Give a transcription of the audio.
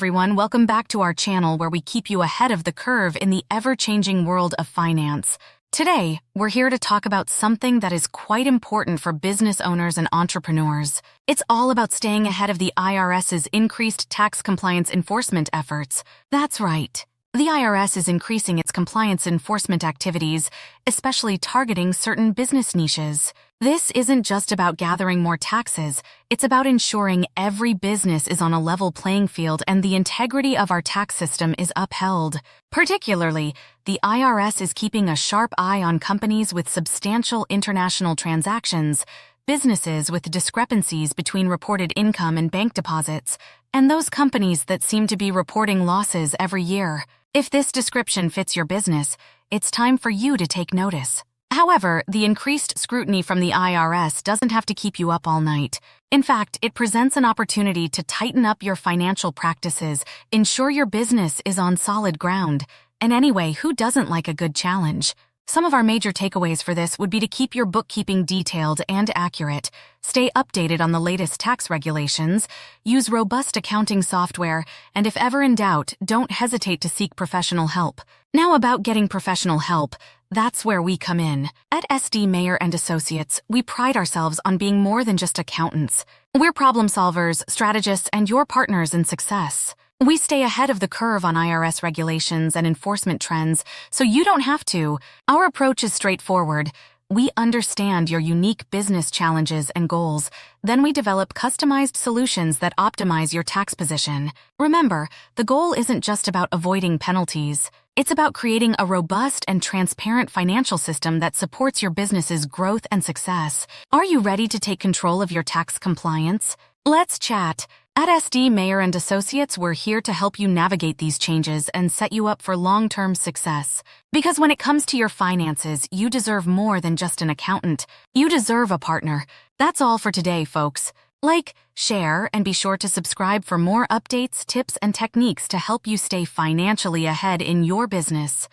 everyone. Welcome back to our channel where we keep you ahead of the curve in the ever-changing world of finance. Today, we're here to talk about something that is quite important for business owners and entrepreneurs. It's all about staying ahead of the IRS's increased tax compliance enforcement efforts. That's right. The IRS is increasing its compliance enforcement activities, especially targeting certain business niches. This isn't just about gathering more taxes, it's about ensuring every business is on a level playing field and the integrity of our tax system is upheld. Particularly, the IRS is keeping a sharp eye on companies with substantial international transactions, businesses with discrepancies between reported income and bank deposits, and those companies that seem to be reporting losses every year. If this description fits your business, it's time for you to take notice. However, the increased scrutiny from the IRS doesn't have to keep you up all night. In fact, it presents an opportunity to tighten up your financial practices, ensure your business is on solid ground. And anyway, who doesn't like a good challenge? Some of our major takeaways for this would be to keep your bookkeeping detailed and accurate, stay updated on the latest tax regulations, use robust accounting software, and if ever in doubt, don't hesitate to seek professional help. Now about getting professional help, that's where we come in. At SD Mayer & Associates, we pride ourselves on being more than just accountants. We're problem solvers, strategists, and your partners in success. We stay ahead of the curve on IRS regulations and enforcement trends, so you don't have to. Our approach is straightforward. We understand your unique business challenges and goals. Then we develop customized solutions that optimize your tax position. Remember, the goal isn't just about avoiding penalties. It's about creating a robust and transparent financial system that supports your business's growth and success. Are you ready to take control of your tax compliance? Let's chat. At SD Mayer & Associates, we're here to help you navigate these changes and set you up for long-term success. Because when it comes to your finances, you deserve more than just an accountant. You deserve a partner. That's all for today, folks. Like, share, and be sure to subscribe for more updates, tips, and techniques to help you stay financially ahead in your business.